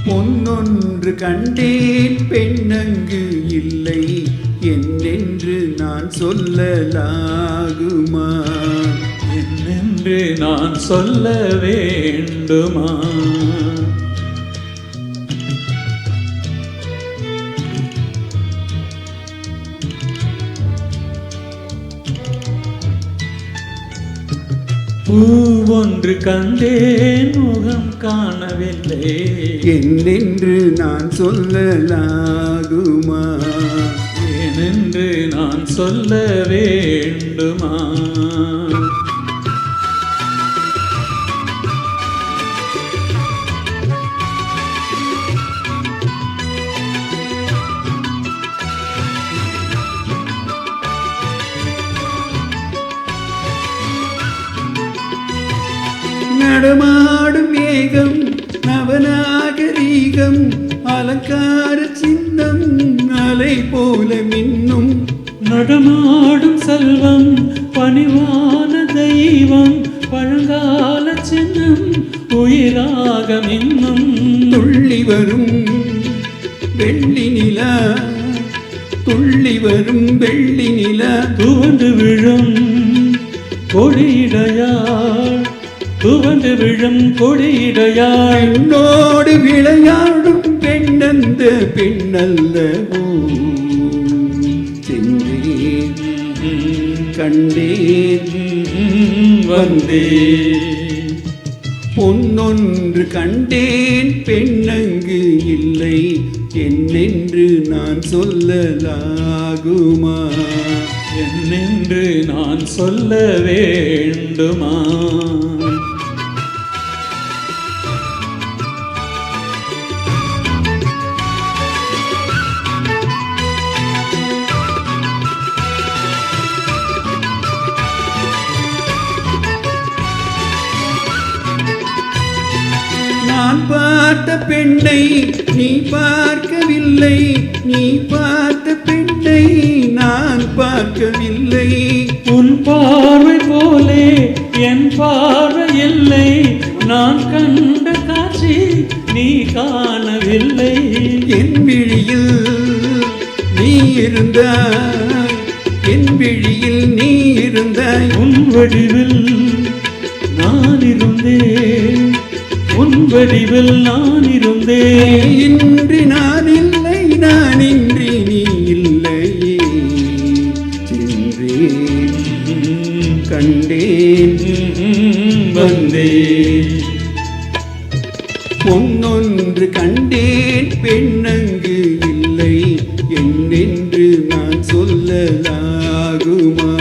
பொன்னொன்று கண்டேன் பெண்ணங்கு இல்லை என்னென்று நான் சொல்லலாகுமா? என்னென்று நான் சொல்ல வேண்டுமா? பூவொன்று கண்டேன் முகம் காணவில்லை என்னென்று நான் சொல்லலாகுமா? ஏனென்று நான் சொல்ல வேண்டுமா? நடமாடும் மேகம் நவநாகரீகம் அலங்கார சின்னம் அலை போல மின்னும் நடமாடும் செல்வம் பணிவான தெய்வம் பழங்கால சின்னம் உயிராக மின்னும் துள்ளி வரும் வெள்ளி நிலா துள்ளி வரும் வெள்ளி நிலா துவண்டு விழும் கொடியிடையாள் துவண்டு விழும் கொடியிடையாள் என்னோடு விளையாடும் பெண்ணந்த பெண்ணல்லவோ சென்றேன் கண்டேன் வந்தேன் பொன்னொன்று கண்டேன் பெண்ணங்கு இல்லை என்னென்று நான் சொல்லலாகுமா? என்னென்று நான் சொல்ல வேண்டுமா? நான் பார்த்த பெண்ணை நீ பார்க்கவில்லை நீ பார்த்த பெண்ணை நான் பார்க்கவில்லை உன் பார்வை போலே என் பார்வை இல்லை நான் கண்ட காட்சி நீ காணவில்லை என் விழியில் நீ இருந்தாய் என் விழியில் நீ இருந்தாய் உன் வடிவில் நான் இருந்தேன் உன் வடிவில் நான் இருந்தேன் இன்றி நான் இல்லை நான் இன்றி நீ இல்லையே சென்றேன் கண்டேன் வந்தேன் பொன்னொன்று கண்டேன் பெண்ணங்கு இல்லை என்னென்று நான் சொல்லலாகுமா?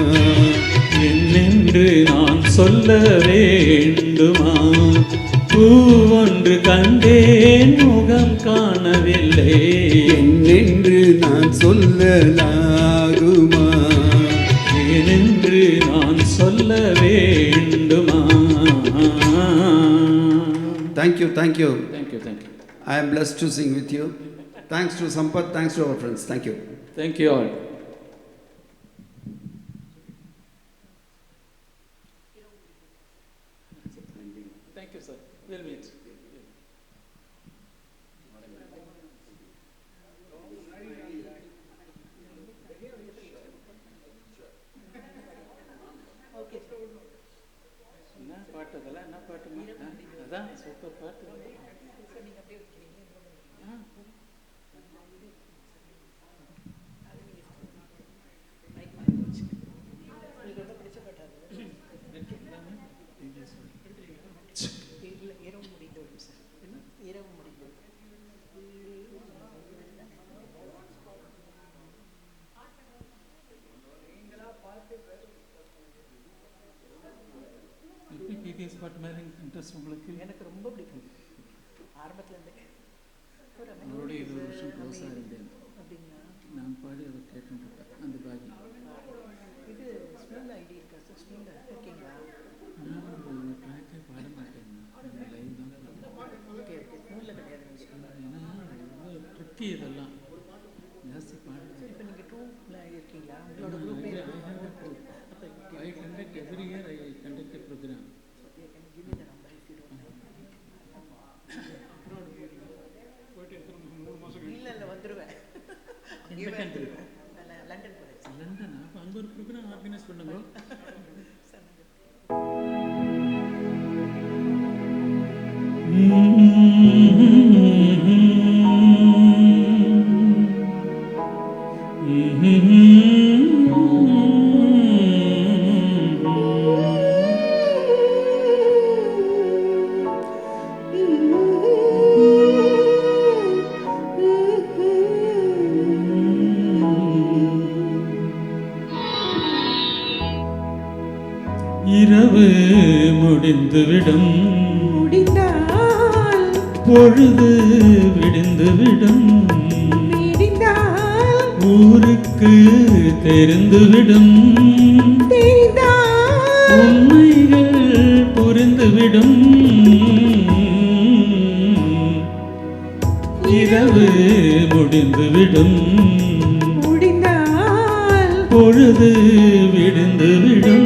என்னென்று நான் சொல்ல வேண்டுமா? பூவொன்று கண்டேன் முகம் காணவில்லை என்னென்று நான் சொல்லலாகுமா? ஏனென்று நான் சொல்ல வேண்டுமா? Thank you. Thank you. I am blessed to sing with you. Thanks to Sampath, thanks to our friends. Thank you. Thank you all. Thank you, sir. We'll meet. என்ன பாட்டு அதெல்லாம் என்ன பாட்டு அதான் சூப்பர் பாட்டு பிபிஎஸ் பாட்டு மாதிரி இன்ட்ரெஸ்ட் உங்களுக்கு? எனக்கு ரொம்ப பிடிக்கும் ஆரம்பத்துலேருந்தே. அவரோட 20 வருஷம் க்ளோஸாக இருந்தேன். அப்படிங்களா? நான் பாடி அதை கேட்டுருப்பேன் அந்த பாக்கி. இது ஸ்மெல் ஐடி இருக்கா ஸ்கூலில் இருக்கீங்களா? நான் ஒரு ட்ராக்கே பாட மாட்டேன், நான் லைவ் தான் பாடுவேன். ஓகே ஓகே, ஸ்கூலில் கிடையாது விஷயம். ஏன்னா ரொம்ப ட்ரிக்கி இதெல்லாம் ஜாஸ்தி பாடுவேன். சரி, இப்போ நீங்கள் ட்ரூப்பில் இருக்கீங்களா? உங்களோட குரூப் பேர் அப்போ I conduct every year, I conduct a program. give me the number if you don't mind. இல்லை இல்லை வந்துடுவேன். எந்த country? லண்டன் போகிறேன். லண்டனா? அப்போ அங்கே ஒரு ப்ரோக்ராம் ஆர்கனைஸ் பண்ணுங்க. இரவு முடிந்துவிடும், முடிந்தால் பொழுது விடிந்துவிடும், விடிந்தால் ஊருக்கு தெரிந்துவிடும், தெரிந்தால் உண்மைகள் புரிந்துவிடும். இரவு முடிந்துவிடும், முடிந்தால் பொழுது விடிந்துவிடும்.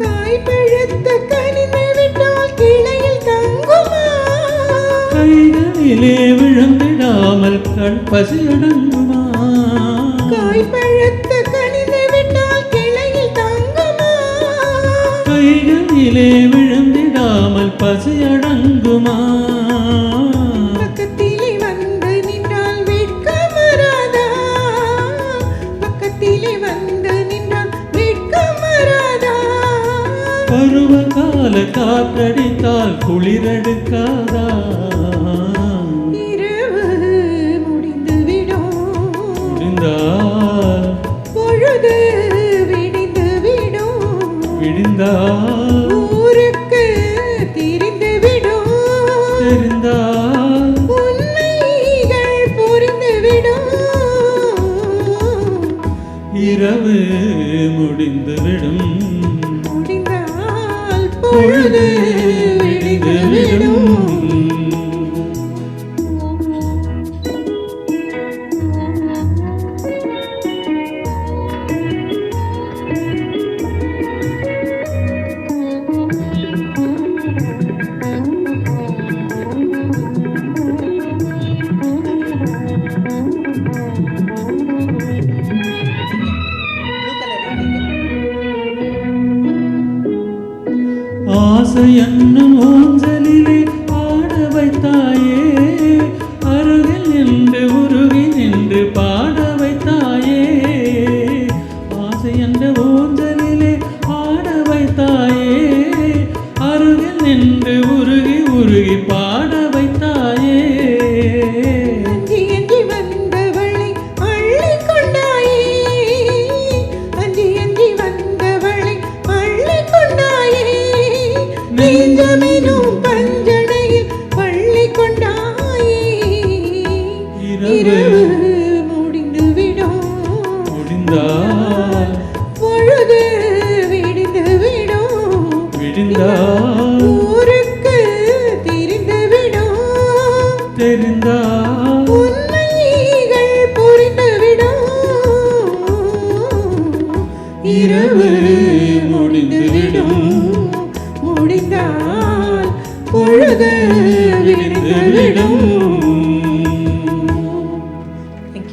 காய் பழுத்த கனிந்து விட்டால் கிளையில் தங்குமா? கைகளிலே விழுந்திடாமல் கண் பசியடங்குமா? காய் பழுத்த கனிந்து விட்டால் கிளையில் தங்குமா? கைகளிலே விழுந்திடாமல் பசியடங்குமா? பக்கத்திலே வந்து நின்றால் வெட்கம் வராதா? பக்கத்திலே வந்து நின்றால் வெட்கம் வராதா? பருவகால காற்றடித்தால் குளிரெடுக்காதா? இரவு முடிந்துவிடும், முடிந்தால் பொழுது விடிந்துவிடும், விடிந்தால் ஊருக்கு தெரிந்துவிடும், தெரிந்தால் உண்மைகள் புரிந்துவிடும். இரவு முடிந்துவிடும், முடிந்தால் பொழுது விடிந்துவிடும். ப்ளூ கலர் ஆசை என்னும் ஊஞ்சலிலே ஆட வைத்தாயே, அருகில் நின்று உருகி நின்று பாட வைத்தாயே. ஆசை என்ற ஊஞ்சலிலே ஆட வைத்தாயே, அருகில் நின்று உருகி உருகி பாட வைத்தாயே. அஞ்சி அஞ்சி வந்தவளை அள்ளிக் கொண்டாயே, அஞ்சி அஞ்சி வந்தவளை அள்ளிக் கொண்டாயே. நெஞ்சமெனும் பஞ்சனையில் பள்ளிக் கொண்டாயே. இரவு முடிந்துவிடும், முடிந்தால் பொழுது விடிந்துவிடும், விடிந்தால் ஊருக்கு தெரிந்துவிடும், தெரிந்தால் உண்மைகள் புரிந்துவிடும். இரவு முடிந்து